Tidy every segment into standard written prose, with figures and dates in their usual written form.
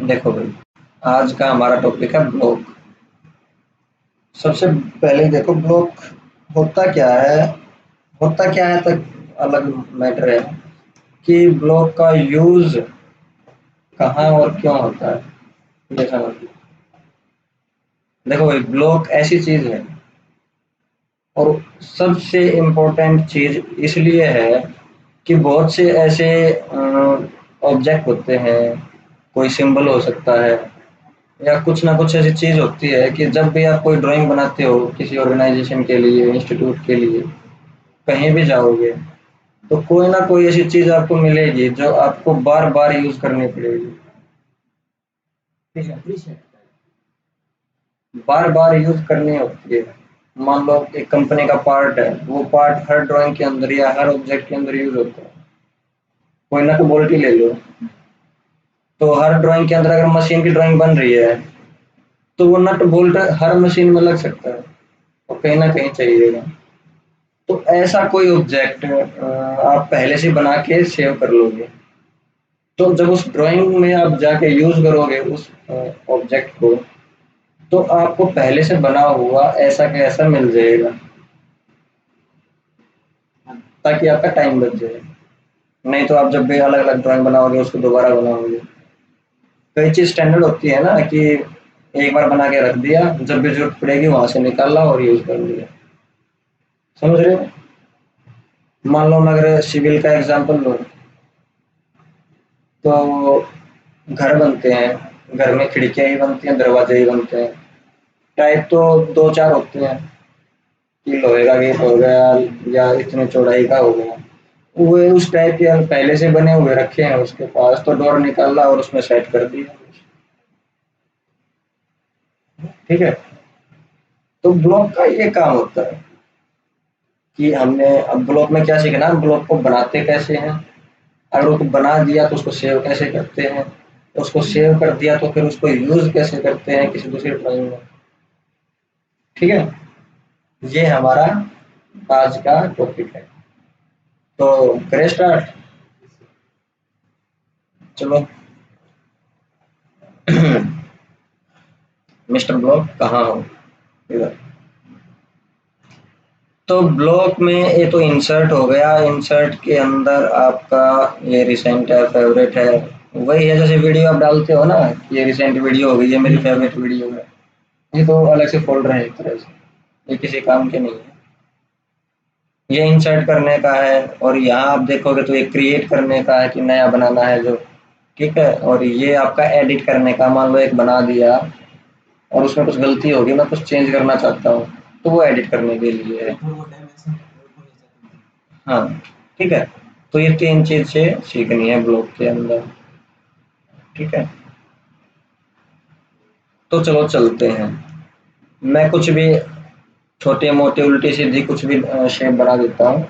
देखो भाई, आज का हमारा टॉपिक है ब्लॉक। सबसे पहले देखो ब्लॉक होता क्या है। होता क्या है तक अलग मैटर है कि ब्लॉक का यूज कहाँ और क्यों होता है, ये समझ। देखो भाई, ब्लॉक ऐसी चीज है और सबसे इम्पोर्टेंट चीज इसलिए है कि बहुत से ऐसे ऑब्जेक्ट होते हैं, कोई सिंबल हो सकता है या कुछ ना कुछ ऐसी चीज होती है कि जब भी आप कोई ड्राइंग बनाते हो किसी ऑर्गेनाइजेशन के लिए, इंस्टीट्यूट के लिए, कहीं भी जाओगे तो कोई ना कोई ऐसी चीज आपको मिलेगी जो आपको बार बार यूज करनी पड़ेगी। ठीक है, बार बार यूज करनी होती है। मान लो एक कंपनी का पार्ट है, वो पार्ट हर ड्राइंग के अंदर या हर ऑब्जेक्ट के अंदर यूज होता है। कोई नट बोल्ट ही ले लो, तो हर ड्राइंग के अंदर अगर मशीन की ड्राइंग बन रही है तो वो नट बोल्ट हर मशीन में लग सकता है और कहीं ना कहीं चाहिएगा। तो ऐसा कोई ऑब्जेक्ट आप पहले से बना के सेव कर लोगे, तो जब उस ड्राइंग में आप जाके यूज करोगे उस ऑब्जेक्ट को, तो आपको पहले से बना हुआ ऐसा का ऐसा मिल जाएगा, ताकि आपका टाइम बच जाए। नहीं तो आप जब भी अलग अलग ड्राइंग बनाओगे उसको दोबारा बनाओगे। कई चीज स्टैंडर्ड होती है ना कि एक बार बना के रख दिया, जब भी जरूरत पड़ेगी वहां से निकाला और यूज कर लिया। समझ रहे हो? मान लो मैं अगर सिविल का एग्जांपल लूं, तो घर बनते हैं, घर में खिड़कियां ही बनती हैं, दरवाजे ही बनते हैं। टाइप तो दो चार होते हैं कि लोहे का गेट हो गया या इतने चौड़ाई का हो गया। वो उस टाइप के पहले से बने हुए रखे हैं उसके पास, तो डोर निकाला और उसमें सेट कर दिया। ठीक है। तो ब्लॉक का ये काम होता है कि हमने अब ब्लॉक में क्या सीखना है, ब्लॉक को बनाते कैसे हैं, अगर उसको बना दिया तो उसको सेव कैसे करते हैं, उसको सेव कर दिया तो फिर उसको यूज कैसे करते हैं किसी दूसरे ड्राइंग में। ठीक है, ये हमारा आज का टॉपिक है। तो करें स्टार्ट। चलो। मिस्टर ब्लॉक कहाँ हो? इधर। तो ब्लॉक में ये तो इंसर्ट हो गया, इंसर्ट के अंदर आपका ये रिसेंट है, फेवरेट है। वही है जैसे वीडियो आप डालते हो ना, ये रिसेंट वीडियो हो गई, ये मेरी फेवरेट वीडियो है। ये तो अलग से फोल्डर है एक तरह से, ये किसी काम के नहीं है। ये इंसर्ट करने का है, और यहाँ आप देखोगे तो ये क्रिएट करने का है कि नया बनाना है जो। ठीक है, और ये आपका एडिट करने का, मान लो एक बना दिया और उसमें कुछ गलती होगी, मैं कुछ चेंज करना चाहता हूँ, तो वो एडिट करने के लिए है। हाँ, ठीक है। तो ये तीन चीज से सीखनी है ब्लॉक के अंदर। ठीक है, तो चलो चलते हैं। मैं कुछ भी छोटे मोटे उल्टी सीधी कुछ भी शेप बना देता हूँ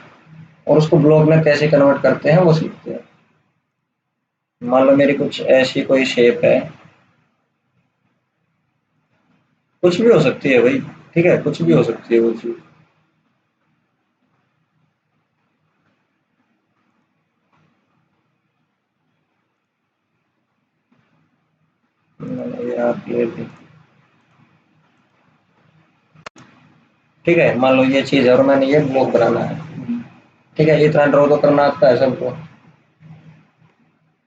और उसको ब्लॉक में कैसे कन्वर्ट करते हैं वो सीखते हैं। मान लो मेरी कुछ ऐसी कोई शेप है, कुछ भी हो सकती है भाई। ठीक है, कुछ भी हो सकती है वो चीज। ये आप ये भी। ठीक है, मान लो ये चीज है और मैंने ये ब्लॉक बनाना है। ठीक है, इतना ड्रॉ तो करना आता है सबको।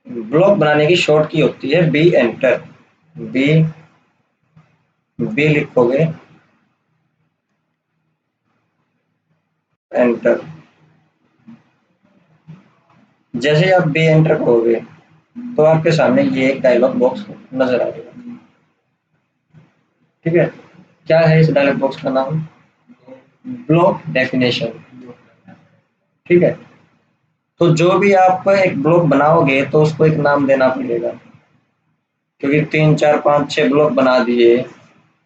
ब्लॉक बनाने की शॉर्ट की होती है बी एंटर। बी, बी लिखोगे, एंटर। जैसे ही आप बी एंटर करोगे तो आपके सामने ये एक डायलॉग बॉक्स नजर आएगा। ठीक है, क्या है इस डायलॉग बॉक्स का नाम? Block definition. ठीक है, तो जो भी आप एक ब्लॉक बनाओगे तो उसको एक नाम देना पड़ेगा, क्योंकि तीन चार पाँच छह ब्लॉक बना दिए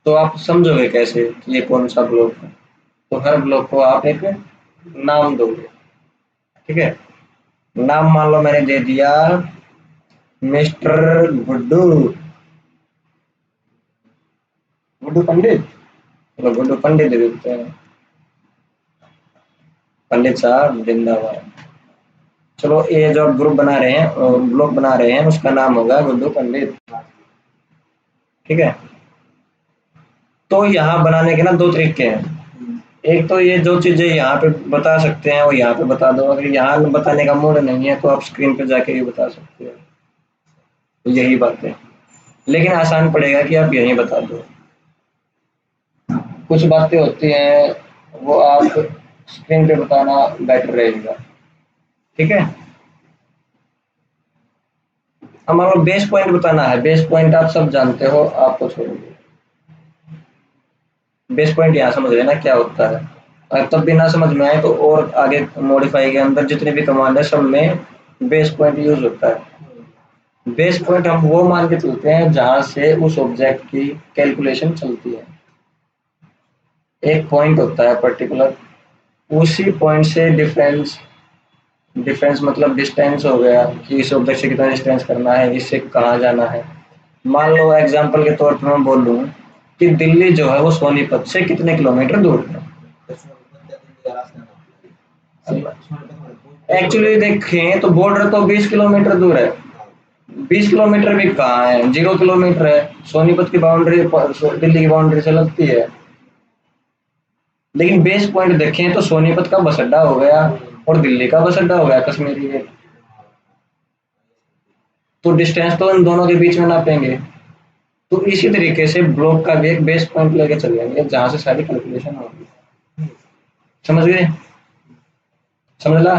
तो आप समझोगे कैसे कि ये कौन सा ब्लॉक है। तो हर ब्लॉक को आप एक नाम दोगे। ठीक है, नाम मान लो मैंने दे दिया मिस्टर गुड्डू, गुड्डू पंडित। चलो गुड्डू पंडित दे देते हैं, पंडित साहब जिंदाबाद। चलो ये जो ग्रुप बना रहे हैं, ब्लॉक बना रहे हैं, उसका नाम होगा गुड्डू पंडित। ठीक है। तो यहाँ बनाने के ना दो तरीके हैं। एक तो ये जो चीजें यहाँ पे बता सकते हैं वो यहाँ पे बता दो, अगर यहाँ बताने का मूड नहीं है तो आप स्क्रीन पे जाके भी बता सकते हो, यही बात है। लेकिन आसान पड़ेगा कि आप यहीं बता दो। कुछ बातें होती हैं वो आप स्क्रीन पे बताना बेटर रहेगा। ठीक है। अब मान लो बेस पॉइंट बताना है, बेस पॉइंट आप सब जानते हो, आपको छोड़िए। बेस पॉइंट यहाँ समझ लेना क्या होता है, और तब भी ना समझ में आए तो और आगे मॉडिफाई के अंदर जितने भी कमांड है सब में बेस पॉइंट यूज होता है। बेस पॉइंट हम वो मान के चलते हैं जहां से उस ऑब्जेक्ट की कैलकुलेशन चलती है। एक पॉइंट होता है पर्टिकुलर, उसी पॉइंट से डिफरेंस, डिफरेंस मतलब डिस्टेंस हो गया कि इस ऑब्जेक्ट से कितना डिस्टेंस करना है, इससे कहाँ जाना है। मान लो एग्जांपल के तौर पर मैं बोल लूँ कि दिल्ली जो है वो सोनीपत से कितने किलोमीटर दूर है। एक्चुअली देखें तो बॉर्डर तो 20 किलोमीटर दूर है। 20 किलोमीटर भी कहाँ है, 0 किलोमीटर है। सोनीपत की बाउंड्री दिल्ली की बाउंड्री से लगती है। लेकिन बेस पॉइंट देखें तो सोनीपत का बस अड्डा हो गया और दिल्ली का बस अड्डा हो गया कश्मीरी गेट। तो डिस्टेंस तो इन दोनों के बीच में नापेंगे। तो इसी तरीके से ब्लॉक का भी एक बेस पॉइंट लेके चलेंगे जहां से सारी कैलकुलेशन होगी। समझ गए? समझ ला?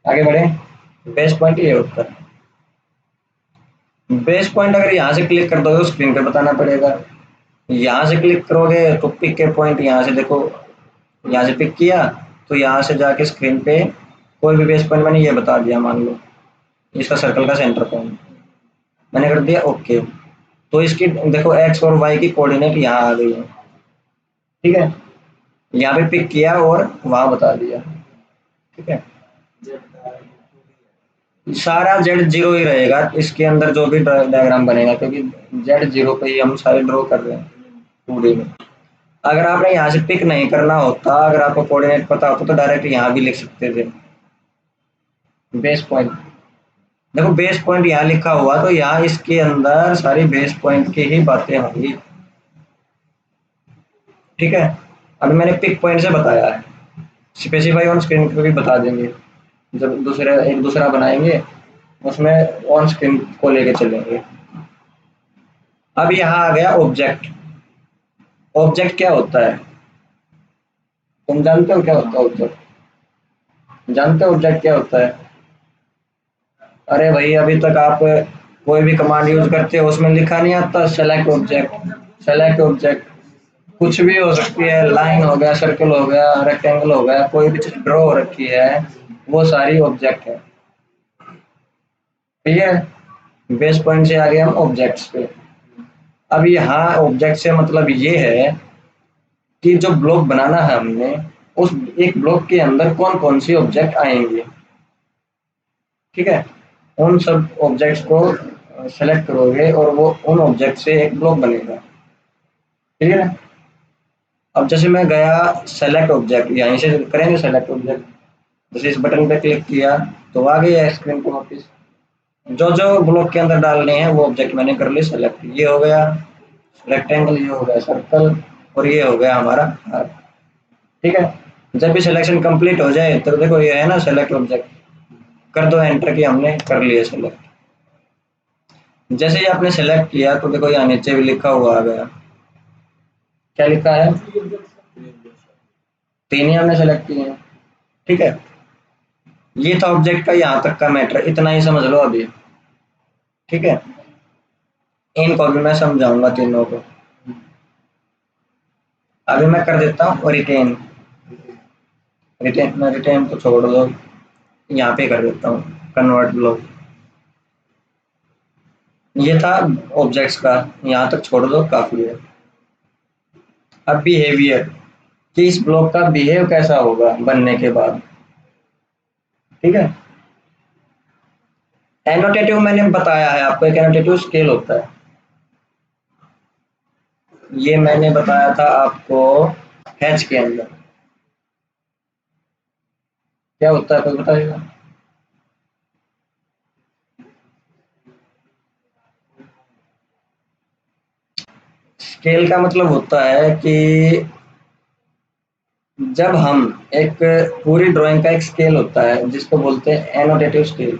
आगे बढ़े। बेस पॉइंट ये होता है। बेस पॉइंट अगर यहाँ से क्लिक कर दोगे तो स्क्रीन पे बताना पड़ेगा। यहाँ से क्लिक करोगे तो पिक के पॉइंट यहाँ से देखो, यहाँ से पिक किया तो यहाँ से जाके स्क्रीन पे कोई भी बेस पॉइंट मैंने ये बता दिया, मान लो इसका सर्कल का सेंटर पॉइंट मैंने कर दिया ओके। तो इसकी देखो एक्स और वाई की कोऑर्डिनेट यहाँ आ गई है। ठीक है। यहाँ पे पिक किया और वहां बता दिया। ठीक है। सारा जेड जीरो ही रहेगा इसके अंदर जो भी डायग्राम बनेगा, क्योंकि जेड जीरो पे ही हम सारे ड्रॉ कर रहे हैं 2D में। अगर आपने यहाँ से पिक नहीं करना होता, अगर आपको कोऑर्डिनेट पता होता तो डायरेक्ट यहाँ भी लिख सकते थे बेस पॉइंट। देखो बेस पॉइंट यहाँ लिखा हुआ तो यहाँ इसके अंदर सारी बेस पॉइंट की ही बातें होंगी। ठीक है। अभी मैंने पिक पॉइंट से बताया है, स्पेसिफाई ऑन स्क्रीन पे भी बता देंगे जब दूसरे एक दूसरा बनाएंगे, उसमें ऑन स्क्रीन को लेके चलेंगे। अब यहाँ आ गया ऑब्जेक्ट। ऑब्जेक्ट क्या होता है? तुम जानते हो क्या होता है ऑब्जेक्ट? जानते हो ऑब्जेक्ट क्या होता है? अरे भाई अभी तक आप कोई भी कमांड यूज करते हो उसमें लिखा नहीं आता सेलेक्ट ऑब्जेक्ट, सेलेक्ट ऑब्जेक्ट। कुछ भी हो सकती है, लाइन हो गया, सर्कल हो गया, रेक्टेंगल हो गया, कोई भी चीज ड्रॉ हो रखी है वो सारी ऑब्जेक्ट है। ठीक है। बेस पॉइंट से आगे हम ऑब्जेक्ट्स पे। अब यहाँ ऑब्जेक्ट से मतलब ये है कि जो ब्लॉक बनाना है हमने, उस एक ब्लॉक के अंदर कौन कौन सी ऑब्जेक्ट आएंगे। ठीक है। उन सब ऑब्जेक्ट्स को सेलेक्ट करोगे और वो उन ऑब्जेक्ट से एक ब्लॉक बनेगा। ठीक है। अब जैसे मैं गया सेलेक्ट ऑब्जेक्ट, यहीं से करेंगे सेलेक्ट ऑब्जेक्ट। जैसे इस बटन पे क्लिक किया तो आ गया स्क्रीन पे वापस। जो जो ब्लॉक के अंदर डालने हैं वो ऑब्जेक्ट मैंने कर ली सेलेक्ट। ये हो गया रेक्टेंगल, ये हो गया सर्कल, और ये हो गया हमारा हार्ट। ठीक है। जब भी सिलेक्शन कंप्लीट हो जाए तो देखो ये है ना सेलेक्ट ऑब्जेक्ट, कर दो एंटर की, हमने कर लिया सेलेक्ट। जैसे ही आपने सेलेक्ट किया तो देखो यहाँ नीचे भी लिखा हुआ आ गया। क्या लिखा है? तीन ही हमने सेलेक्ट किए हैं। ठीक है। ये था ऑब्जेक्ट का यहाँ तक का मैटर, इतना ही समझ लो अभी। ठीक है। इनको भी मैं समझाऊंगा तीनों को। अभी मैं कर देता हूँ रिटेन। रिटेन, मैं रिटेन को छोड़ दो, यहाँ पे कर देता हूँ कन्वर्ट ब्लॉक। ये था ऑब्जेक्ट्स का, यहाँ तक छोड़ दो काफी है। अब बिहेवियर, कि इस ब्लॉक का बिहेव कैसा होगा बनने के बाद। ठीक है। एनोटेटिव मैंने बताया है आपको, एक एनोटेटिव स्केल होता है, ये मैंने बताया था आपको हैच के अंदर। क्या होता है कोई बताइएगा? स्केल का मतलब होता है कि जब हम एक पूरी ड्राइंग का एक स्केल होता है जिसको बोलते हैं एनोटेटिव स्केल।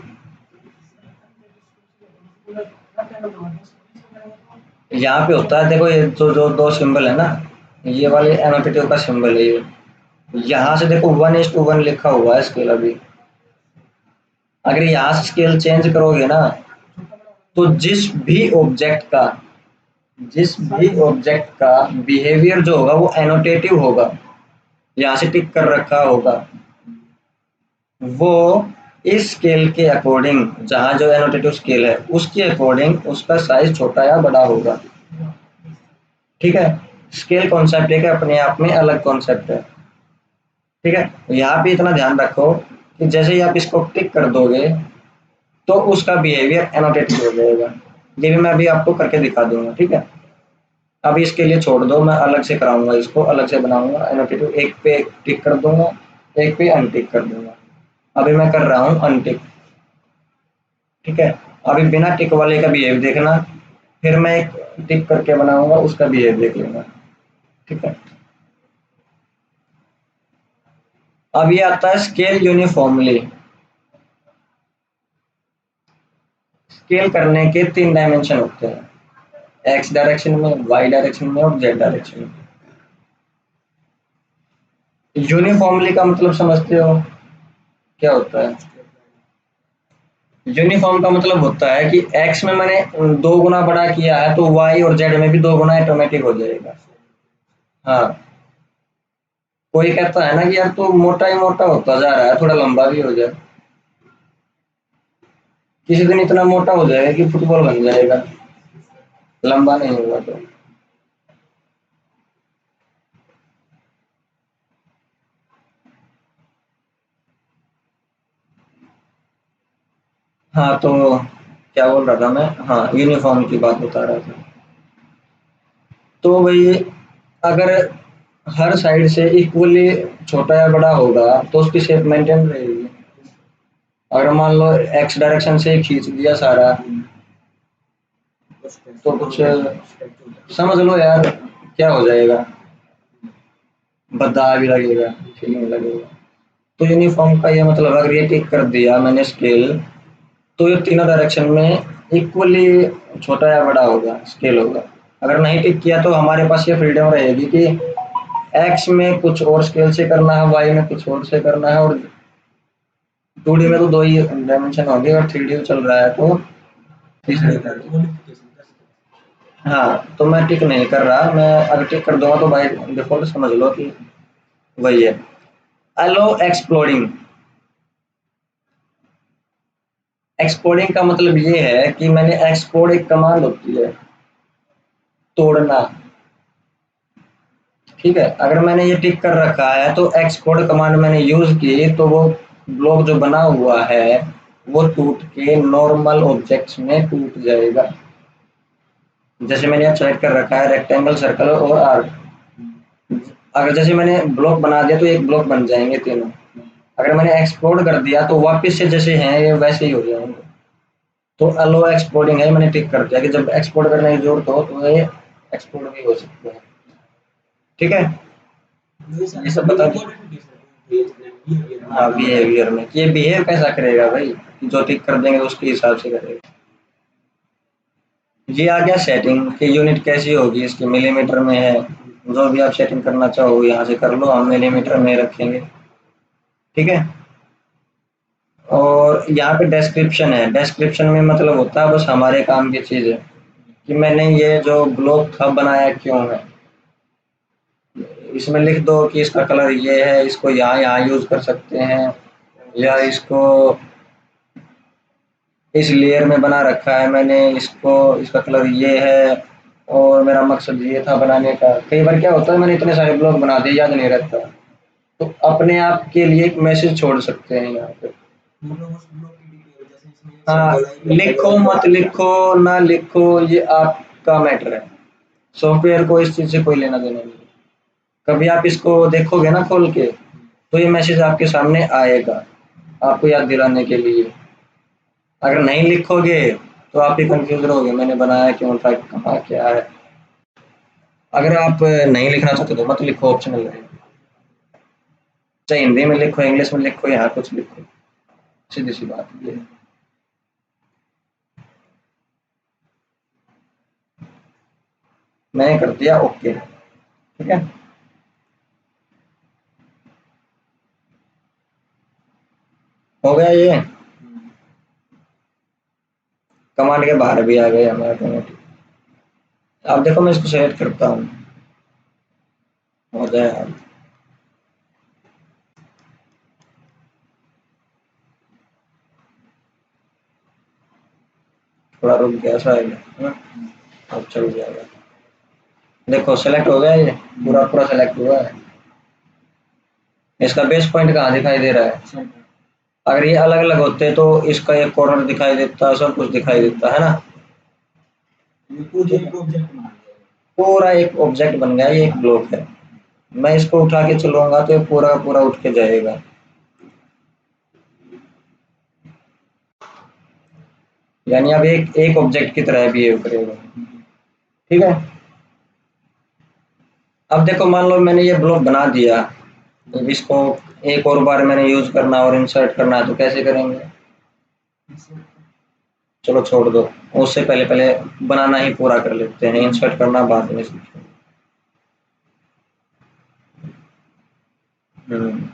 यहाँ पे होता है, देखो ये जो जो दो सिंबल है ना, ये वाले एनोटेटिव का सिंबल है ये। यहाँ से देखो 1:1 लिखा हुआ है स्केल अभी। अगर यहाँ से स्केल चेंज करोगे ना, तो जिस भी ऑब्जेक्ट का बिहेवियर जो होगा वो एनोटेटिव होगा, यहाँ से टिक कर रखा होगा, वो इस स्केल के अकॉर्डिंग, जहाँ जो एनोटेटिव स्केल है उसके अकॉर्डिंग उसका साइज छोटा या बड़ा होगा। ठीक है, स्केल कॉन्सेप्ट एक अपने आप में अलग कॉन्सेप्ट है। ठीक है, यहाँ पे इतना ध्यान रखो कि जैसे ही आप इसको टिक कर दोगे तो उसका बिहेवियर एनोटेटिव हो जाएगा। ये भी मैं अभी आपको करके दिखा दूंगा। ठीक है, अभी इसके लिए छोड़ दो, मैं अलग से कराऊंगा, इसको अलग से बनाऊंगा। एनोटेटिव एक पे टिक कर दूंगा, एक पे अनटिक कर दूंगा। अभी मैं कर रहा हूँ अनटिक। ठीक है, अभी बिना टिक वाले का बिहेव देखना, फिर मैं एक टिक करके बनाऊंगा, उसका बिहेव देख लेना। ठीक है, अब ये आता है स्केल यूनिफॉर्मली। स्केल करने के 3 डायमेंशन होते हैं, एक्स डायरेक्शन में, वाई डायरेक्शन में और जेड डायरेक्शन में। यूनिफॉर्मली का मतलब समझते हो क्या होता है? यूनिफॉर्म का मतलब होता है कि एक्स में मैंने 2 गुना बड़ा किया है तो वाई और जेड में भी 2 गुना ऑटोमेटिक हो जाएगा। हाँ, कोई कहता है ना कि यार तू मोटा ही मोटा होता जा रहा है, थोड़ा लंबा भी हो जाए। किसी दिन इतना मोटा हो जाएगा कि फुटबॉल बन जाएगा, लंबा नहीं होगा तो। हाँ, तो क्या बोल रहा था मैं? हाँ, यूनिफॉर्म की बात बता रहा था। तो भाई, अगर हर साइड से इक्वली छोटा या बड़ा होगा तो उसकी शेप मेंटेन रहेगी। अगर मान लो एक्स डायरेक्शन से खींच दिया सारा, तो कुछ समझ लो यार क्या हो जाएगा, भद्दा भी लगेगा, ठीक नहीं लगेगा। तो यूनिफॉर्म का ये मतलब, अगर ये टिक कर दिया मैंने स्केल, तो ये तीनों डायरेक्शन में इक्वली छोटा या बड़ा होगा, स्केल होगा। अगर नहीं टिक किया तो हमारे पास ये फ्रीडम रहेगी कि एक्स में कुछ और स्केल से करना है, वाई में कुछ और से करना है, और 2D में तो 2 ही डायमेंशन होंगे, और 3D चल रहा है तो तीसरे का। हाँ, तो मैं टिक नहीं कर रहा, मैं अगर टिक कर दूंगा तो बाई डिफॉल्ट समझ लो कि वही है। अलो एक्सप्लोरिंग। एक्सप्लोरिंग का मतलब ये है कि मैंने एक्सप्लोर, एक कमांड होती है तोड़ना। ठीक है, अगर मैंने ये टिक कर रखा है तो एक्सपोर्ट कमांड मैंने यूज की तो वो ब्लॉक जो बना हुआ है वो टूट के नॉर्मल ऑब्जेक्ट्स में टूट जाएगा। जैसे मैंने यहाँ सेलेक्ट कर रखा है रेक्टेंगल, सर्कल और आर्क। अगर जैसे मैंने ब्लॉक बना दिया तो एक ब्लॉक बन जाएंगे तीनों। अगर मैंने एक्सप्लोर कर दिया तो वापस से जैसे हैं ये वैसे ही हो जाएंगे। तो अलो एक्सपोर्टिंग है, मैंने टिक कर दिया कि जब एक्सपोर्ट करने की जरूरत हो तो ये एक्सपोर्ट भी हो सकते हैं। ठीक है, ये सब बता हाँ, बिहेवियर में ये बिहेव कैसा करेगा भाई, जो टिक कर देंगे उसके हिसाब से करेगा। ये आ गया सेटिंग की यूनिट कैसी होगी, इसकी मिलीमीटर में है। जो भी आप सेटिंग करना चाहो यहाँ से कर लो, हम मिलीमीटर में रखेंगे। ठीक है, और यहाँ पे डिस्क्रिप्शन है। डिस्क्रिप्शन में मतलब होता है बस हमारे काम की चीज़ है कि मैंने ये जो ब्लॉक था बनाया क्यों है। इसमें लिख दो कि इसका कलर ये है, इसको यहाँ यहाँ यूज कर सकते हैं, या इसको इस लेयर में बना रखा है मैंने इसको, इसका कलर ये है, और मेरा मकसद ये था बनाने का। कई बार क्या होता है मैंने इतने सारे ब्लॉग बना दिए, याद नहीं रहता, तो अपने आप के लिए एक मैसेज छोड़ सकते हैं यहाँ पे। हाँ, लिखो मत लिखो, ना लिखो, ये आपका मैटर है। सॉफ्टवेयर को इस चीज से कोई लेना देना नहीं। कभी आप इसको देखोगे ना खोल के, तो ये मैसेज आपके सामने आएगा आपको याद दिलाने के लिए। अगर नहीं लिखोगे तो आप ही कंफ्यूज रहोगे, मैंने बनाया क्यों था, कहाँ क्या है। अगर आप नहीं लिखना चाहते तो मत लिखो, ऑप्शनल है। चाहे हिंदी में लिखो, इंग्लिश में लिखो, यहाँ कुछ लिखो, सीधी सी बात ये है। मैंने कर दिया ओके, ठीक है। हो गया ये, कमांड के बाहर भी आ गए हमारे ऑटोमेटिक। अब देखो मैं इसको सेलेक्ट करता हूँ, हो जाए अब। थोड़ा रुक गया शायद, है ना? अब चल जाएगा। देखो सेलेक्ट हो गया ये, पूरा पूरा सेलेक्ट हुआ है। इसका बेस पॉइंट कहाँ दिखाई दे रहा है? अगर ये अलग अलग होते तो इसका एक कॉर्नर दिखाई देता, सब कुछ दिखाई देता है ना। पूरा एक ऑब्जेक्ट बन गया, ये एक ब्लॉक है। मैं इसको उठा के चलूंगा तो ये पूरा पूरा उठ के जाएगा। यानी अब एक एक ऑब्जेक्ट की तरह बिहेव करेगा, ठीक है। अब देखो मान लो मैंने ये ब्लॉक बना दिया, तो इसको एक और बार मैंने यूज करना और इंसर्ट करना है तो कैसे करेंगे? चलो छोड़ दो, उससे पहले पहले बनाना ही पूरा कर लेते हैं, इंसर्ट करना बाद में सीखेंगे। हम्म।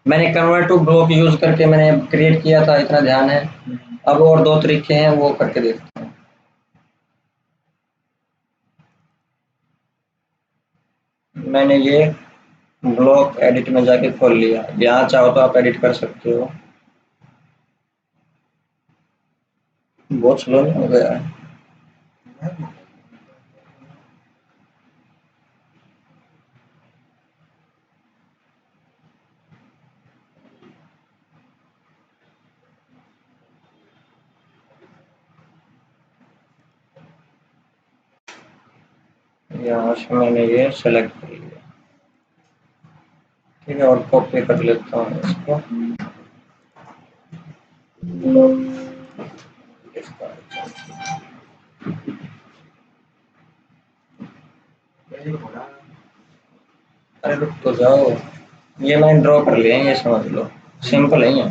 मैंने कन्वर्ट टू ब्लॉक यूज करके मैंने क्रिएट किया था, इतना ध्यान है। अब और दो तरीके हैं, वो करके देखते हैं। मैंने ये ब्लॉक एडिट में जाके खोल लिया, यहाँ चाहो तो आप एडिट कर सकते हो। बहुत स्लो नहीं हो गया है? यहाँ से मैंने ये सेलेक्ट कर लिया, ठीक है, और कॉपी कर लेता हूँ इसको। इसका अरे रुक तो जाओ, ये मैंने ड्रॉ कर लिया है, ये समझ लो। सिंपल है ये,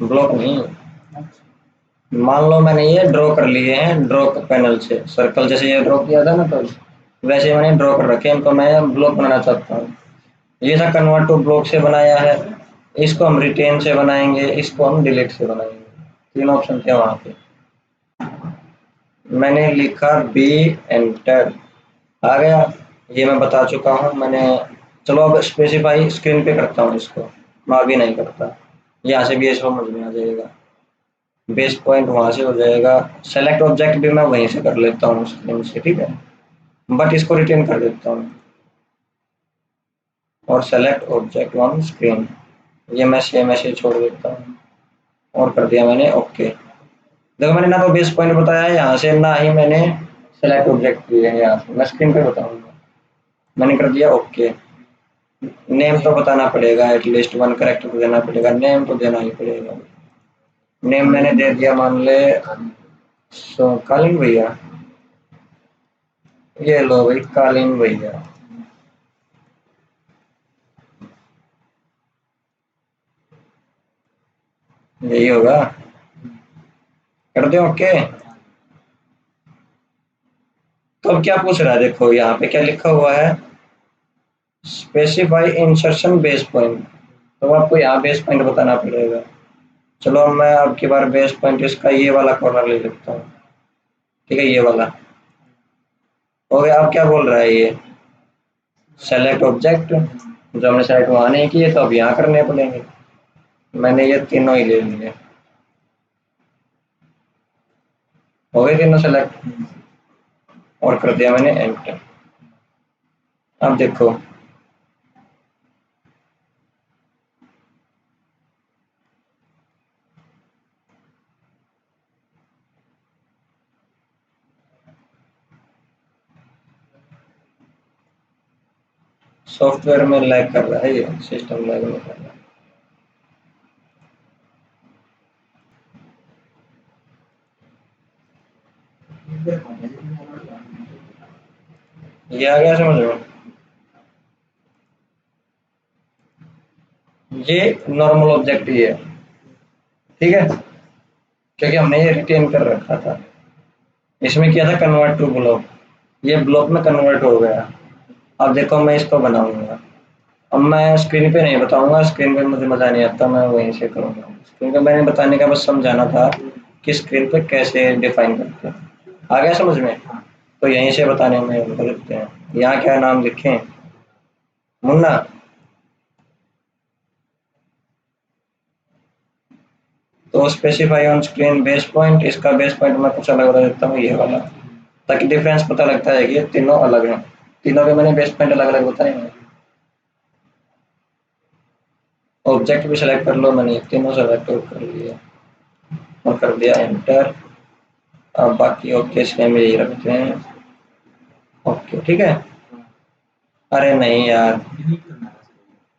ब्लॉक नहीं है। मान लो मैंने ये ड्रॉ कर लिए हैं, ड्रॉ पैनल से सर्कल जैसे ये ड्रॉ किया था ना, तो वैसे मैंने ड्रॉ कर रखे हैं, इनको मैं ब्लॉक बनाना चाहता हूँ। ये था कन्वर्ट टू ब्लॉक से बनाया है, इसको हम रिटेन से बनाएंगे, इसको हम डिलीट से बनाएंगे। तीन ऑप्शन थे वहां पे, मैंने लिखा बी, एंटर, आ गया। ये मैं बता चुका हूँ मैंने। चलो अब स्पेसिफाई स्क्रीन पे करता हूँ इसको, मैं अभी नहीं करता। यहाँ से भी ये समझ में आ जाएगा, बेस पॉइंट वहां से हो जाएगा। सेलेक्ट ऑब्जेक्ट भी मैं वहीं से कर लेता हूँ स्क्रीन से, ठीक है। बट इसको रिटेन कर देता हूँ और सेलेक्ट ऑब्जेक्ट ऑन स्क्रीन, ये मैं सेम ऐसे ही छोड़ देता हूँ और कर दिया मैंने ओके। देखो मैंने ना तो बेस पॉइंट बताया है यहाँ से, ना ही मैंने सेलेक्ट ऑब्जेक्ट किए हैं यहाँ से, मैं स्क्रीन पे बताऊंगा। मैंने कर दिया ओके। नेम तो बताना पड़ेगा, एटलीस्ट वन करेक्टर तो देना पड़ेगा, नेम तो देना ही पड़ेगा। नेम मैंने दे दिया, मान ले कालीन भैया, ये लो भाई कालीन भैया। यही होगा, कर दो ओके। तो अब क्या पूछ रहा है, देखो यहाँ पे क्या लिखा हुआ है, स्पेसिफाई इंसर्शन बेस पॉइंट, तो आपको यहाँ बेस पॉइंट बताना पड़ेगा। चलो मैं अब की बार बेस पॉइंट इसका ये वाला कॉर्नर ले लेता हूँ, ठीक है, ये वाला हो गया। अब क्या बोल रहा है ये, सेलेक्ट ऑब्जेक्ट, जो हमने सेलेक्ट वहां नहीं किए तो अब यहाँ करने पड़ेंगे। मैंने ये तीनों ही ले लिए, हो गए तीनों सेलेक्ट, और कर दिया मैंने एंटर। अब देखो सॉफ्टवेयर में लैग कर रहा है, ये सिस्टम लैग में कर रहा है। ये आ गया समझ में? ये नॉर्मल ऑब्जेक्ट ही है, ठीक है, क्योंकि हमने ये रिटेन कर रखा था। इसमें किया था कन्वर्ट टू ब्लॉक, ये ब्लॉक में कन्वर्ट हो गया। अब देखो मैं इसको बनाऊंगा। अब मैं स्क्रीन पे नहीं बताऊंगा, स्क्रीन पे मुझे मजा नहीं आता, मैं वहीं से करूंगा। स्क्रीन पे मैंने बताने का बस समझाना था कि स्क्रीन पे कैसे डिफाइन करते हैं। आ गया समझ में? तो यहीं से बताने में मदद करते हैं। यहाँ क्या नाम लिखें? मुन्ना। तो specify on screen base point, इसका बेस पॉइंट मैं कुछ अलग बता देता हूँ, ये वाला, ताकि डिफरेंस पता लगता है कि ये तीनों अलग हैं। तीनों के मैंने बेस पॉइंट अलग अलग बताए हैं। ऑब्जेक्ट भी सेलेक्ट कर लो, मैंने तीनों सेलेक्ट कर लिए और कर दिया एंटर। अब बाकी ओके सेम यही रखते हैं। ओके ठीक है। अरे नहीं यार,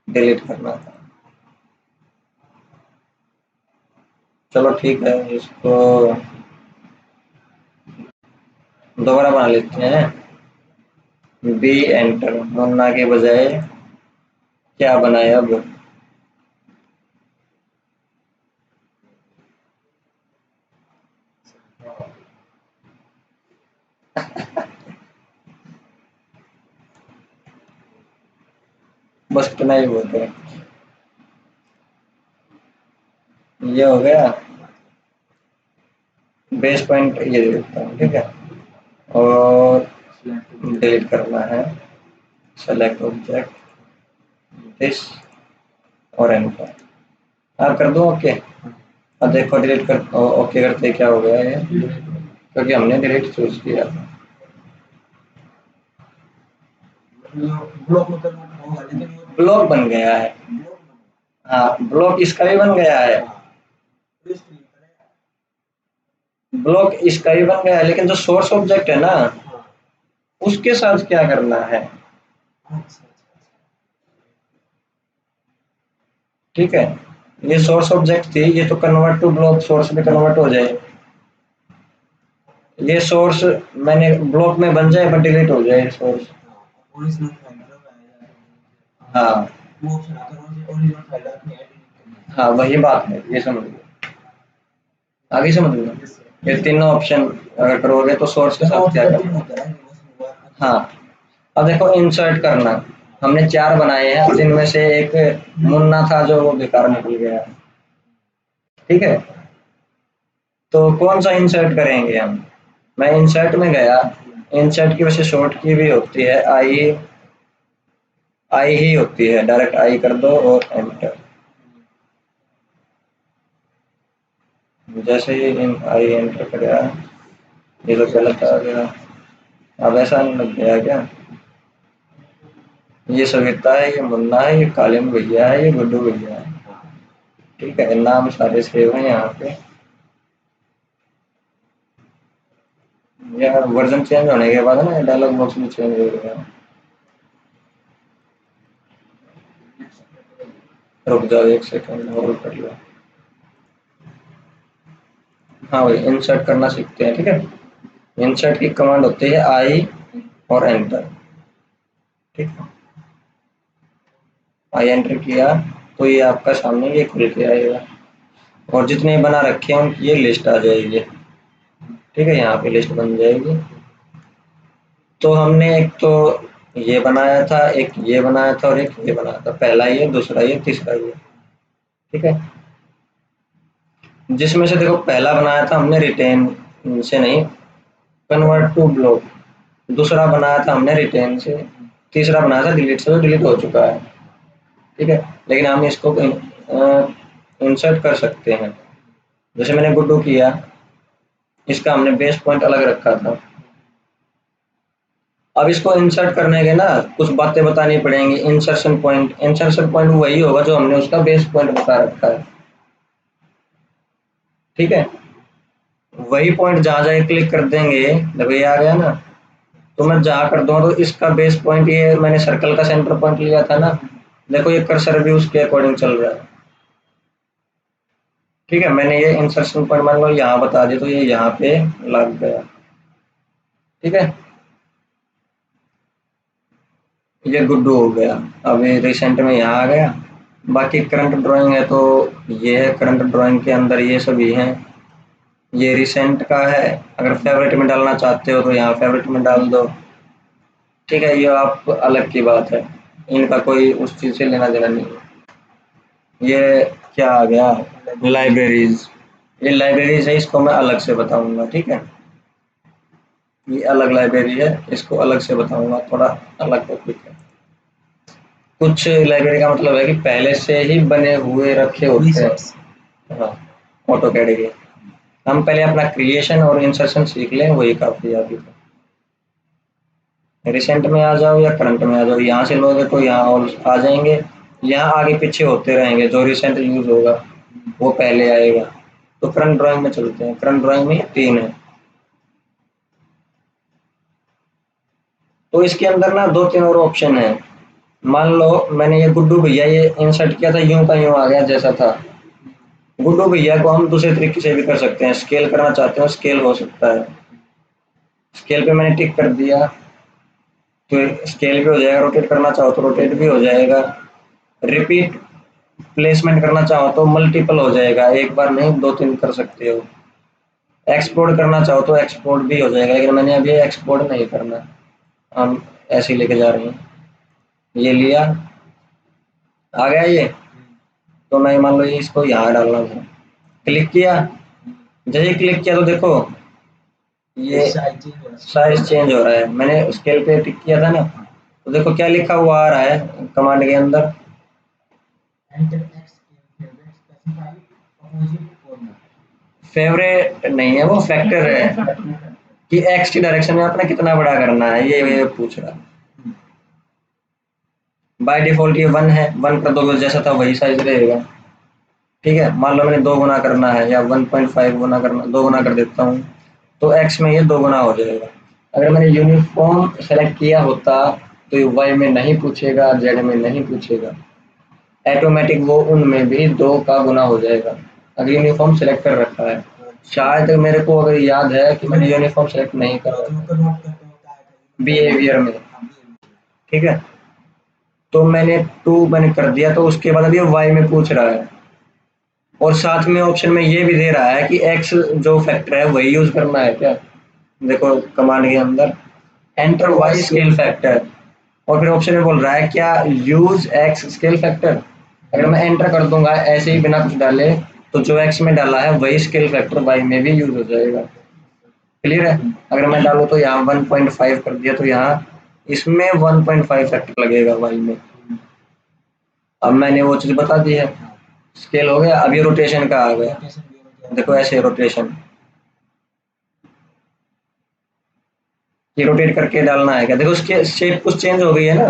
डिलीट करना था। चलो ठीक है, इसको दोबारा बना लेते हैं। बी एंटर, मुन्ना के बजाय क्या बनाए अब? बस इतना ही बोलते हैं। ये हो गया। बेस पॉइंट ये दे देता हूँ, ठीक है। और डिलीट करना है, सेलेक्ट ऑब्जेक्ट दिस और एंटर। आप कर दो ओके। अब देखो डिलीट कर ओके करते क्या हो गया ये, क्योंकि हमने डिलीट चूज किया था। ब्लॉक बन गया है। हाँ ब्लॉक इसका भी बन गया है, ब्लॉक इसका भी बन गया है, लेकिन जो सोर्स ऑब्जेक्ट है ना, उसके साथ क्या करना है? ठीक है, ये सोर्स ऑब्जेक्ट थी, ये तो कन्वर्ट टू ब्लॉक सोर्स में कन्वर्ट हो जाए। ये सोर्स मैंने ब्लॉक में बन जाए बट डिलीट हो जाए सोर्स। हाँ हाँ वही बात है, ये समझ लो। आगे समझ लो, ये तीनों ऑप्शन अगर करोगे तो सोर्स के साथ क्या करना। हाँ अब देखो इंसर्ट करना, हमने 4 बनाए हैं, जिनमें से एक मुन्ना था जो वो बेकार निकल गया, ठीक है। तो कौन सा इंसर्ट करेंगे हम? मैं इंसर्ट में गया, इंसर्ट की वैसे शॉर्ट की भी होती है आई, आई ही होती है, डायरेक्ट आई कर दो और एंटर। जैसे ही इन आई एंटर करा, ये तो गलत आ गया। अब ऐसा नहीं लग गया क्या? ये सविता है, ये मुन्ना है, ये कालिम भैया है, ये गुड्डू भैया है, ठीक है। नाम सारे सेव हैं यहाँ पे। यार वर्जन चेंज होने के बाद ना डायलॉग बॉक्स भी चेंज हो गया। रुक जाओ एक सेकंड होल्ड कर लो। हाँ भाई इंसर्ट करना सीखते हैं, ठीक है। इंसर्ट की कमांड होती है आई और एंटर, ठीक है। आई एंटर किया तो ये आपका सामने ये खुल के आएगा, और जितने बना रखे हैं उनकी ये लिस्ट आ जाएगी, ठीक है। यहाँ पे लिस्ट बन जाएगी। तो हमने एक तो ये बनाया था, एक ये बनाया था और एक ये बनाया था, पहला ये, दूसरा ये, तीसरा ये, ठीक है। जिसमें से देखो पहला बनाया था हमने रिटेन से नहीं, कन्वर्ट टू ब्लॉक। दूसरा बनाया था हमने रिटेन से, तीसरा बनाया था डिलीट से, तो डिलीट हो चुका है, ठीक है। लेकिन हम इसको इंसर्ट कर सकते हैं, जैसे मैंने गुड्डू किया, इसका हमने बेस पॉइंट अलग रखा था। अब इसको इंसर्ट करने के ना कुछ बातें बतानी पड़ेंगी। इंसर्शन पॉइंट, इंसर्शन पॉइंट वही होगा जो हमने उसका बेस पॉइंट बता रखा है, ठीक है। वही पॉइंट जहां जाके क्लिक कर देंगे, देखो ये आ गया ना, तो मैं जहाँ कर दूंगा तो इसका बेस पॉइंट, ये मैंने सर्कल का सेंटर पॉइंट लिया था ना, देखो ये कर्सर भी उसके अकॉर्डिंग चल रहा है, ठीक है। मैंने ये इंसर्शन पॉइंट मान लो यहाँ बता दिया, तो ये यहाँ पे लग गया, ठीक है, ये गुड्डू हो गया। अभी रिसेंट में यहाँ आ गया। बाकी करंट ड्राइंग है तो ये है, करंट ड्राइंग के अंदर ये सभी हैं। ये रिसेंट का है, अगर फेवरेट में डालना चाहते हो तो यहाँ फेवरेट में डाल दो। ठीक है, ये आप अलग की बात है, इनका कोई उस चीज़ से लेना देना नहीं है। ये क्या आ गया, लाइब्रेरीज। ये लाइब्रेरीज है, इसको मैं अलग से बताऊंगा। ठीक है, ये अलग लाइब्रेरी है, इसको अलग से बताऊंगा, थोड़ा अलग टॉपिक है। कुछ लाइब्रेरी का मतलब है कि पहले से ही बने हुए रखे होते हैं। हाँ, ऑटो कैड के। हम पहले अपना क्रिएशन और इंसर्शन सीख लें, वही काफ़ी है अभी तो। रिसेंट में आ जाओ या करंट में आ जाओ, यहाँ से लोगे तो यहाँ और आ जाएंगे, यहाँ आगे पीछे होते रहेंगे, जो रिसेंट यूज होगा वो पहले आएगा। तो करंट ड्राइंग में चलते हैं। करंट ड्राइंग में 3 है, तो इसके अंदर ना 2-3 और ऑप्शन है। मान लो मैंने ये गुड्डू भैया ये इंसर्ट किया था, यूं का यूं आ गया जैसा था। गुड्डू भैया को हम दूसरे तरीके से भी कर सकते हैं, स्केल करना चाहते हो स्केल हो सकता है। स्केल पे मैंने टिक कर दिया तो स्केल भी हो जाएगा, रोटेट करना चाहो तो रोटेट भी हो जाएगा। रिपीट प्लेसमेंट करना चाहो तो मल्टीपल हो जाएगा, एक बार नहीं 2-3 कर सकते हो। एक्सपोर्ट करना चाहो तो एक्सपोर्ट भी हो जाएगा, लेकिन मैंने अभी एक्सपोर्ट नहीं करना, हम ऐसे ही लेके जा रहे हैं। ये लिया, आ गया ये। तो मैं मान लो ये इसको यहाँ डालना था, क्लिक किया। जैसे ही क्लिक किया तो देखो ये साइज चेंज हो रहा है। मैंने स्केल पे टिक किया था ना, तो देखो क्या लिखा हुआ आ रहा है कमांड के अंदर, फेवरेट नहीं है वो, फैक्टर है कि एक्स की डायरेक्शन में आपने कितना बड़ा करना है, ये पूछ रहा है। बाय डिफॉल्ट ये 1 है, 1 कर दोगे जैसा था वही साइज रहेगा। ठीक है, मान लो मैंने 2 गुना करना है या 1.5 गुना करना, 2 गुना कर देता हूँ तो एक्स में ये 2 गुना हो जाएगा। अगर मैंने यूनिफॉर्म सेलेक्ट किया होता तो ये वाई में नहीं पूछेगा, जेड में नहीं पूछेगा, ऑटोमेटिक वो उनमें भी 2 का गुना हो जाएगा। अगर यूनिफॉर्म सेलेक्ट कर रखा है, शायद मेरे को अगर याद है कि मैंने यूनिफॉर्म सेलेक्ट नहीं करा बिहेवियर में। ठीक है, तो मैंने 2 मैंने कर दिया, तो उसके बाद अभी वाई में पूछ रहा है, और साथ में ऑप्शन में ये भी दे रहा है कि एक्स जो फैक्टर है वही यूज करना है क्या। देखो कमांड के अंदर एंटर वाई स्केल फैक्टर, और फिर ऑप्शन में बोल रहा है क्या यूज एक्स स्केल फैक्टर। अगर मैं एंटर कर दूंगा ऐसे ही बिना कुछ डाले, तो जो एक्स में डाला है वही स्केल फैक्टर वाई में भी यूज हो जाएगा। क्लियर है। अगर मैं डालू तो यहाँ 1.5 कर दिया तो यहाँ इसमें 1.5 फैक्टर लगेगा वाई में। अब मैंने वो चीज बता दी है, स्केल हो गया। अब ये रोटेशन का आ गया, देखो ऐसे रोटेशन, ये रोटेट करके डालना है क्या, देखो उसके शेप कुछ चेंज हो गई है ना।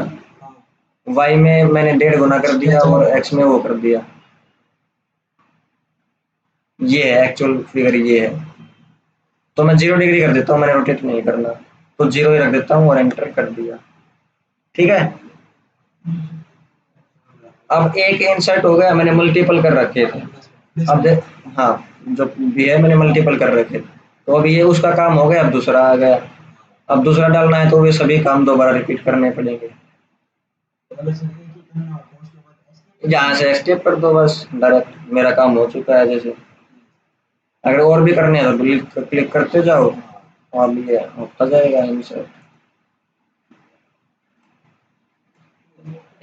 वाई में मैंने 1.5 गुना कर दिया और एक्स में वो कर दिया, ये है एक्चुअल फिगर ये है। तो मैं 0 डिग्री कर देता हूँ, मैंने रोटेट नहीं करना, तो 0 ही रख देता हूँ और एंटर कर दिया। ठीक है, अब एक इंसर्ट हो गया, मैंने मल्टीपल कर रखे थे। अब देख, हाँ जो भी है मैंने मल्टीपल कर रखे थे, तो अब ये उसका काम हो गया, अब दूसरा आ गया। अब दूसरा डालना है तो वे सभी काम दोबारा रिपीट करने पड़ेंगे। यहाँ से स्टेप कर दो बस, डायरेक्ट मेरा काम हो चुका है। जैसे अगर और भी करने हैं तो क्लिक करते जाओ, और भी होता जाएगा इंसर्ट।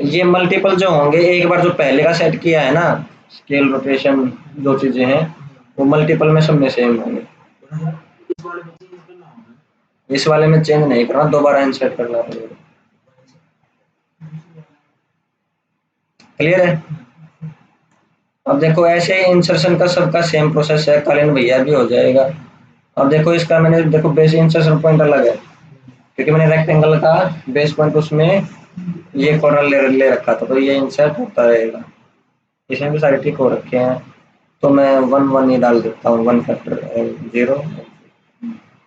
ये मल्टीपल जो होंगे, एक बार जो पहले का सेट किया है ना, स्केल रोटेशन जो चीजें हैं वो मल्टीपल में सब में सेम होंगे। इस वाले में चेंज नहीं करना, दोबारा इंसर्ट करना पड़ेगा। क्लियर है। अब देखो ऐसे ही इंसर्शन का सबका सेम प्रोसेस है, कलिन भैया भी हो जाएगा। अब देखो इसका मैंने देखो बेस इंसर्शन पॉइंट अलग है, क्योंकि मैंने रेक्टेंगल का बेस पॉइंट उसमें ये कॉर्नर ले रखा था, तो ये इंसर्ट होता रहेगा। इसमें भी सारे ठीक हो रखे हैं, तो मैं 1 1 ही डाल देता हूँ, 1 फैक्टर 0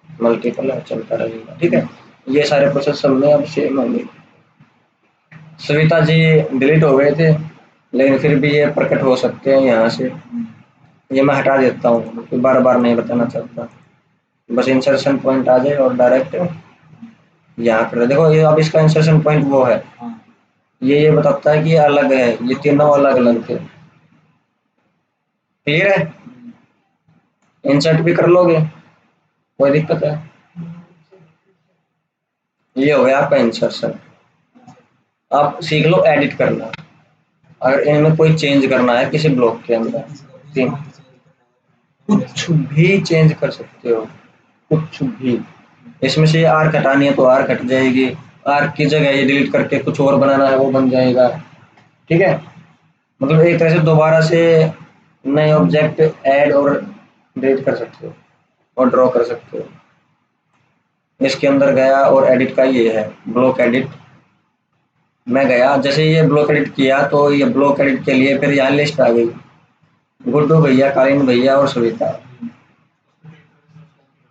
मल्टीपल चलता रहेगा। ठीक है, ये सारे प्रोसेस सब में अब सेम होंगे। सविता जी डिलीट हो गए थे, लेकिन फिर भी ये प्रकट हो सकते हैं यहाँ से। ये मैं हटा देता हूँ, बार बार नहीं बताना चाहता, बस इंसर्शन पॉइंट आ जाए और डायरेक्ट यहाँ कर देखो, ये अब इसका इंसर्शन पॉइंट वो है, ये बताता है कि ये अलग है, ये तीनों अलग अलग थे। क्लियर है? इंसर्ट भी कर लोगे, कोई दिक्कत है? ये हो गया आपका इंसर्शन। आप सीख लो एडिट करना, अगर इनमें कोई चेंज करना है किसी ब्लॉक के अंदर, तीन कुछ भी चेंज कर सकते हो, कुछ भी। इसमें से आर्क हटानी है तो आर्क हट जाएगी, आर्क की जगह ये डिलीट करके कुछ और बनाना है वो बन जाएगा। ठीक है, मतलब एक तरह से दोबारा से नए ऑब्जेक्ट ऐड और डिलीट कर सकते हो और ड्रॉ कर सकते हो। इसके अंदर गया और एडिट का ये है ब्लॉक एडिट, मैं गया जैसे ये ब्लॉक एडिट किया तो ये ब्लॉक एडिट के लिए फिर यहाँ लिस्ट आ गई, गुड्डू भैया, कालीन भैया और सविता।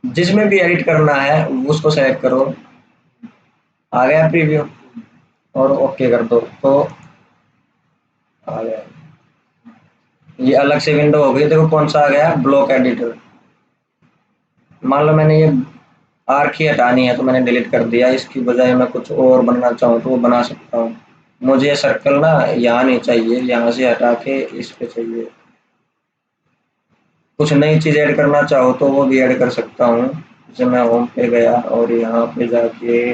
जिसमें भी एडिट करना है उसको सेलेक्ट करो, आ गया प्रीव्यू और ओके कर दो तो आ गया। ये अलग से विंडो हो गई, देखो कौन सा आ गया, ब्लॉक एडिटर। मान लो मैंने ये आर्क ही हटानी है तो मैंने डिलीट कर दिया, इसकी बजाय मैं कुछ और बनना चाहूँ तो वो बना सकता हूँ। मुझे ये सर्कल ना यहाँ नहीं चाहिए, यहाँ से हटा के इस पे चाहिए। कुछ नई चीज ऐड करना चाहो तो वो भी ऐड कर सकता हूँ। जैसे मैं होम पे गया और यहाँ पे जाके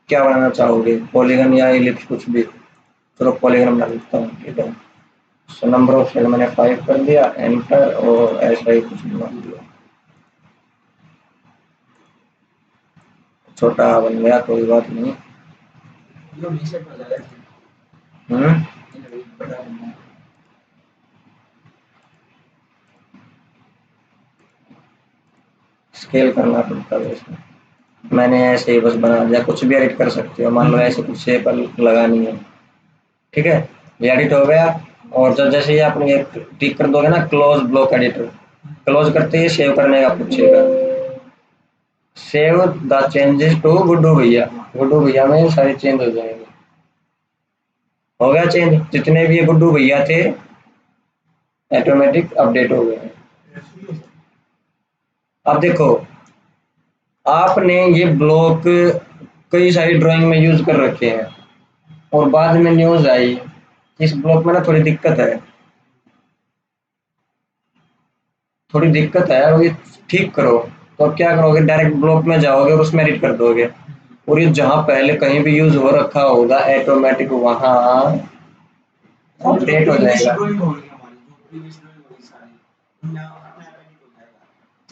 क्या बनाना चाहोगे, पॉलीगन या इलिप्स, कुछ भी। चलो पॉलीगन बना देता हूँ, ठीक है। सो नंबर ऑफ सेल मैंने 5 कर दिया, एंटर, और ऐसा ही कुछ बना दिया, छोटा बन गया, कोई बात नहीं। हम्म स्केल करना पड़ता है इसमें। मैंने ऐसे ही बस बना दिया, कुछ भी एडिट कर सकते हो, मान लो ऐसे कुछ शेप लगानी है, ठीक है। ये एडिट हो गया। और जब जैसे ही आप ये टिक कर दोगे ना, क्लोज ब्लॉक एडिटर, क्लोज करते ही सेव करने का पूछेगा, save the changes to Guddu भैया, गुड्डू भैया में सारे चेंज हो जाएंगे। हो गया चेंज, जितने भी ये गुड्डू भैया थे ऑटोमेटिक अपडेट हो गए। अब देखो, आपने ये ब्लॉक कई सारी ड्राइंग में यूज कर रखे हैं और बाद में न्यूज आई इस ब्लॉक में ना थोड़ी दिक्कत है, थोड़ी दिक्कत है, और ये ठीक करो। तो अब क्या करोगे, डायरेक्ट ब्लॉक में जाओगे और उसमें एडिट कर दोगे, और ये जहां पहले कहीं भी यूज हो रखा होगा ऑटोमेटिक वहां अपडेट हो जाएगा।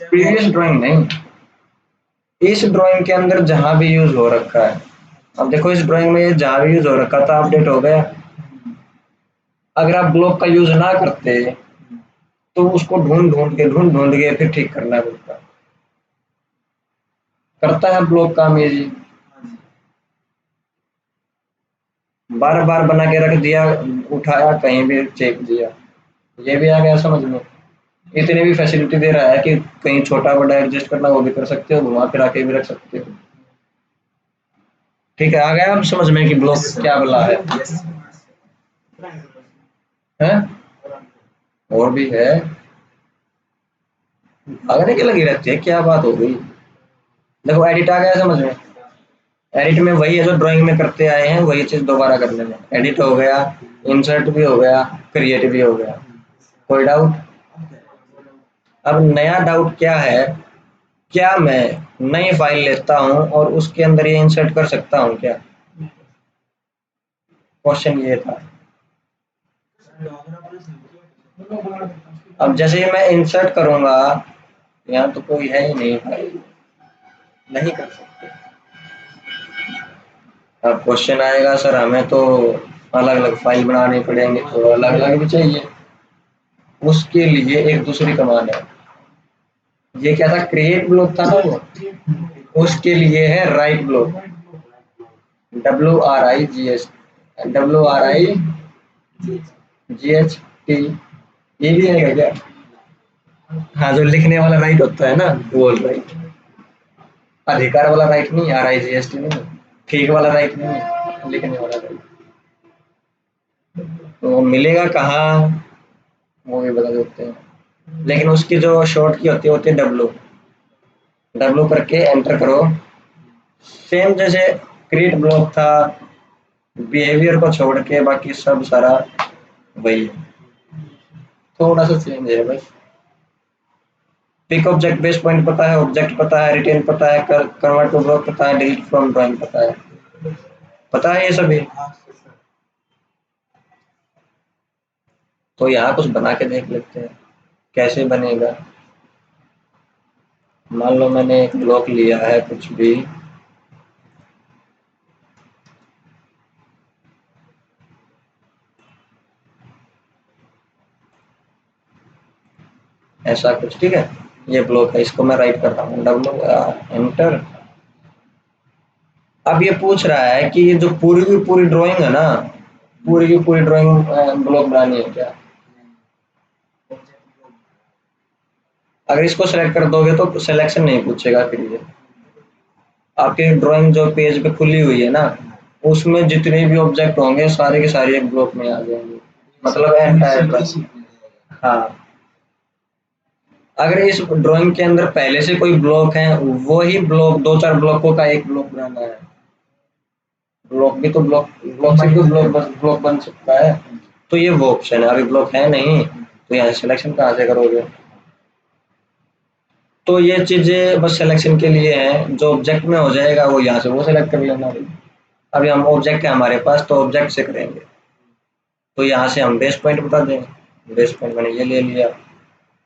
प्रीवियस ड्राइंग नहीं, इस ड्राइंग के अंदर जहां भी यूज हो रखा है। अब देखो इस ड्राइंग में ये जहां भी यूज हो रखा था अपडेट हो गया। अगर आप ब्लॉक का यूज ना करते तो उसको ढूंढ ढूंढ के फिर ठीक करना पड़ता। करता है ब्लॉक काम ये जी, बार बार बना के रख दिया, उठाया कहीं भी चेक दिया, ये भी आ गया समझ में। इतनी भी फैसिलिटी दे रहा है कि कहीं छोटा बड़ा एडजस्ट करना वो भी कर सकते हो, घुमा फिरा के भी रख सकते हो। ठीक है, आ गया अब समझ में कि ब्लॉक क्या बला है? और भी है, भागने की लगी रहती है, क्या बात हो गई। देखो एडिट आ गया समझ में, एडिट में वही है जो ड्राइंग में करते आए हैं, वही चीज दोबारा कर लेना, एडिट हो गया, इंसर्ट भी हो गया, क्रिएट भी हो गया। कोई डाउट? अब नया डाउट क्या है, क्या मैं नई फाइल लेता हूं और उसके अंदर ये इंसर्ट कर सकता हूं क्या? क्वेश्चन ये था। अब जैसे ही मैं इंसर्ट करूंगा, यहाँ तो कोई है ही नहीं फाइल, नहीं कर सकते। अब क्वेश्चन आएगा सर हमें तो अलग अलग फाइल बनानी पड़ेंगे, तो अलग अलग भी चाहिए, उसके लिए एक दूसरी कमांड है। ये क्या था, क्रिएट ब्लॉक था ना वो, उसके लिए है राइट ब्लॉक, WRIGS, WRIGHT, ये भी है क्या? हाँ, जो लिखने वाला राइट होता है ना, वो राइट, अधिकार वाला राइट नहीं, RIGST नहीं, ठीक वाला राइट नहीं, लिखने वाला राइट। तो मिलेगा कहाँ, वो भी बता देते हैं, लेकिन उसकी जो शॉर्ट की होती है डब्लू, डब्लू करके एंटर करो, सेम जैसे क्रिएट ब्लॉक था, बिहेवियर को छोड़ के बाकी सब सारा वही है, थोड़ा सा चेंज है बस। पिक ऑब्जेक्ट बेस पॉइंट पता है, ऑब्जेक्ट पता है, रिटेन पता है, कन्वर्ट टू ब्लॉक पता है, डिलीट फ्रॉम ड्राइंग पता है ये सभी। तो यहाँ कुछ बना के देख लेते हैं कैसे बनेगा। मान लो मैंने एक ब्लॉक लिया है कुछ भी, ऐसा कुछ, ठीक है। ये ब्लॉक है, इसको मैं राइट कर रहा हूँ डब्ल्यू एंटर। अब ये पूछ रहा है कि ये जो पूरी की पूरी ड्राइंग है ना, पूरी की पूरी ड्राइंग ब्लॉक बनानी है क्या। अगर इसको सेलेक्ट कर दोगे तो सिलेक्शन नहीं पूछेगा फिर ये। आपकी ड्राइंग जो पेज पे खुली हुई है ना, उसमें जितने भी ऑब्जेक्ट होंगे सारे के सारे एक ब्लॉक में आ जाएंगे, मतलब एंटायर। हाँ, अगर इस ड्राइंग के अंदर पहले से कोई ब्लॉक है, वो ही ब्लॉक दो चार ब्लॉकों का एक ब्लॉक बनाना है। ब्लॉक भी तो ब्लॉक ब्लॉक से भी ब्लॉक बन सकता है। तो ये वो ऑप्शन है, अभी ब्लॉक है नहीं तो यहाँ सिलेक्शन कहाँ से करोगे। तो ये चीजें बस सिलेक्शन के लिए है, जो ऑब्जेक्ट में हो जाएगा वो यहाँ से वो सिलेक्ट कर लेना। अभी हम ऑब्जेक्ट है हमारे पास तो ऑब्जेक्ट से करेंगे, तो यहाँ से हम बेस पॉइंट बता दें। बेस पॉइंट मैंने ये ले लिया,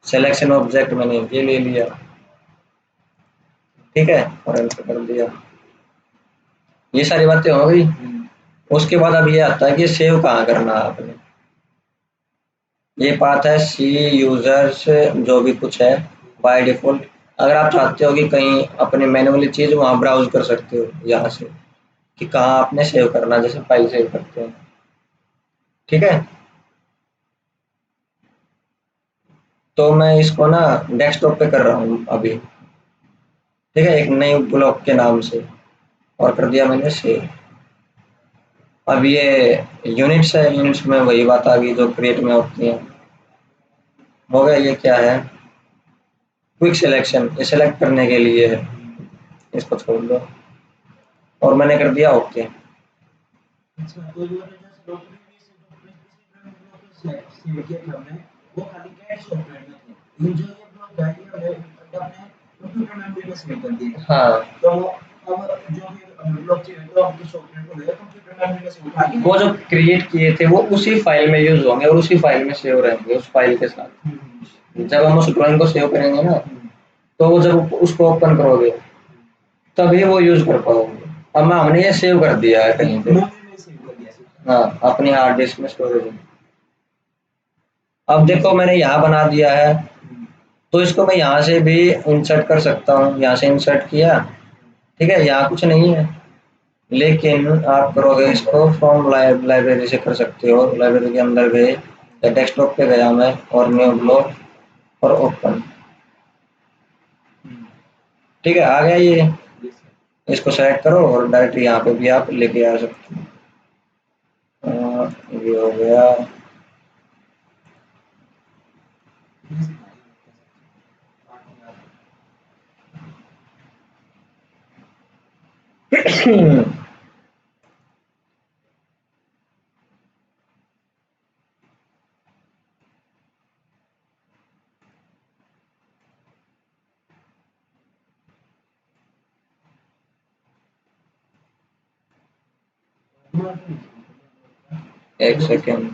सिलेक्शन ऑब्जेक्ट मैंने ये ले लिया, ठीक है, और एंटर कर दिया। ये सारी बातें हो गई। उसके बाद अब ये आता है कि सेव कहाँ करना है आपने। ये पाथ है सी यूजर्स जो भी कुछ है बाय डिफॉल्ट। अगर आप चाहते हो कि कहीं अपने मैनुअली चीज वहां ब्राउज कर सकते हो यहाँ से कि कहाँ आपने सेव करना, जैसे फाइल सेव करते हैं, ठीक है। तो मैं इसको ना डेस्कटॉप पे कर रहा हूँ अभी, ठीक है, एक नए ब्लॉक के नाम से, और कर दिया मैंने सेव। अब ये यूनिट्स है, यूनिट्स में वही बात आ गई जो क्रिएट में होती है। हो गया, ये क्या है, क्विक सिलेक्शन, ये सिलेक्ट करने के लिए है, इसको छोड़ दो, और मैंने कर दिया ओके। हाँ, वो जो क्रिएट किए थे वो उसी फाइल में यूज होंगे और उसी फाइल में सेव रहेंगे उस फाइल के साथ। जब हम उस ड्राइंग को सेव करेंगे ना, तो वो जब उसको ओपन करोगे तभी वो यूज कर पाओगे। अब मैं हमने ये सेव कर दिया है कहीं पे, हाँ, अपनी हार्ड डिस्क में स्टोरेज में। अब देखो मैंने यहाँ बना दिया है, तो इसको मैं यहाँ से भी इंसर्ट कर सकता हूँ, यहाँ से इंसर्ट किया, ठीक है, यहाँ कुछ नहीं है। लेकिन आप करोगे इसको फ्रॉम लाइब्रेरी से कर सकते हो। लाइब्रेरी के अंदर गए, डेस्कटॉप पे गया मैं, और न्यू ब्लॉक और ओपन, ठीक है, आ गया ये। इसको सेलेक्ट करो और डायरेक्ट यहाँ पे भी आप लेके आ सकते हो। ये हो गया। एक सेकेंड,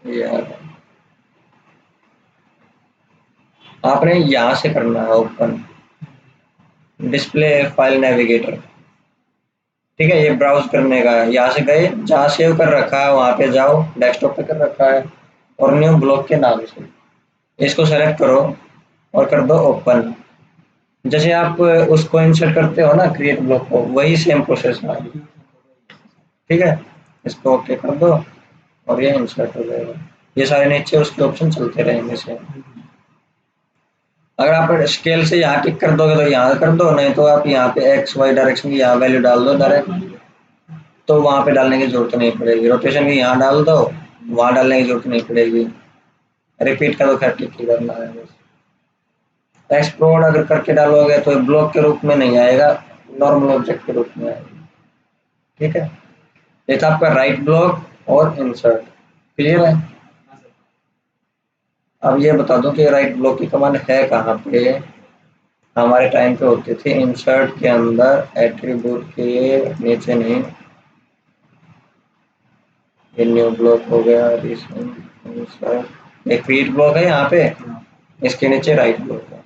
यार आपने यहाँ से करना है ओपन, डिस्प्ले फाइल नेविगेटर, ठीक है, ये ब्राउज करने का है। यहाँ से गए, जहाँ सेव कर रखा है वहाँ पे जाओ, डेस्कटॉप पे कर रखा है, और न्यू ब्लॉक के नाम से इसको सेलेक्ट करो और कर दो ओपन। जैसे आप उसको इंसर्ट करते हो ना क्रिएट ब्लॉक को, वही सेम प्रोसेस है, ठीक है। इसको ओके कर दो और ये इंसर्ट हो जाएगा। ये सारे नीचे उसके ऑप्शन चलते रहेंगे सेम। अगर आप स्केल से यहाँ टिक कर दोगे तो यहाँ कर दो, नहीं तो आप यहाँ पे एक्स वाई डायरेक्शन की यहाँ वैल्यू डाल दो डायरेक्ट, तो वहाँ पे डालने की जरूरत नहीं पड़ेगी। रोटेशन की यहाँ डाल दो वहां डालने की जरूरत नहीं पड़ेगी। रिपीट का तो खैर टिक ही करना है बस। एक्सप्लोर अगर करके डालोगे तो ब्लॉक के रूप में नहीं आएगा, नॉर्मल ऑब्जेक्ट के रूप में आएगा। ठीक है, ये था आपका राइट ब्लॉक और इंसर्ट। क्लियर है? अब ये बता दूं कि राइट ब्लॉक की कमांड है कहाँ पे। हमारे टाइम पे होती थी इंसर्ट के अंदर, एट्रीब्यूट के नीचे नहीं। ये न्यू ब्लॉक हो गया, इंसर्ट एक क्रिएट ब्लॉक है यहाँ पे, इसके नीचे राइट ब्लॉक है।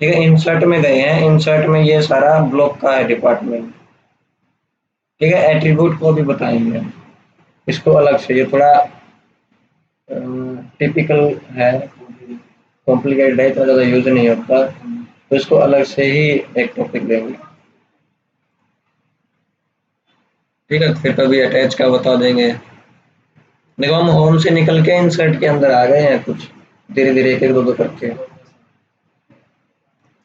ठीक है, इंसर्ट में गए हैं, इंसर्ट में ये सारा ब्लॉक का है डिपार्टमेंट। ठीक है, एट्रीब्यूट को भी बताएंगे इसको अलग से, ये थोड़ा टिपिकल है, कॉम्प्लिकेटेड है, इतना ज़्यादा यूज नहीं होता, तो इसको अलग से ही एक टॉपिक देंगे। ठीक है, फिर कभी अटैच का बता देंगे। देखो हम होम से निकल के इंसर्ट के अंदर आ गए हैं, कुछ धीरे धीरे एक एक दो दो करके,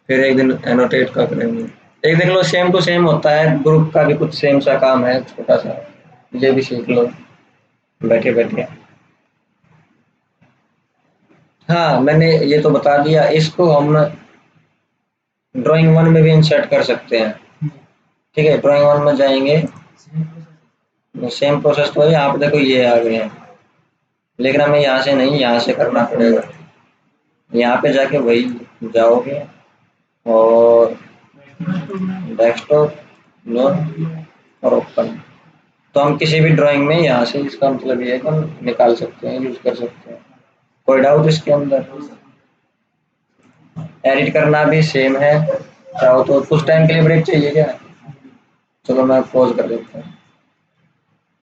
फिर एक दिन एनोटेट का करेंगे। एक देख लो सेम टू सेम होता है, ग्रुप का भी कुछ सेम सा काम है छोटा सा, ये भी सीख लो बैठे बैठे। हाँ मैंने ये तो बता दिया, इसको हम ड्राइंग वन में भी इंसर्ट कर सकते हैं। ठीक है, ड्राइंग वन में जाएंगे, सेम प्रोसेस तो है, यहाँ पे देखो ये आ गए हैं, लेकिन हमें यहाँ से नहीं, यहाँ से करना पड़ेगा। यहाँ पे जाके वही जाओगे और डेस्कटॉप, न्यू और ओपन। तो हम किसी भी ड्राइंग में यहाँ से, इसका मतलब ये है कि हम निकाल सकते हैं, यूज कर सकते हैं। कोई डाउट इसके अंदर? एडिट करना भी सेम है, चाहो तो कुछ टाइम के लिए ब्रेक चाहिए क्या? चलो मैं पॉज कर देता हूँ।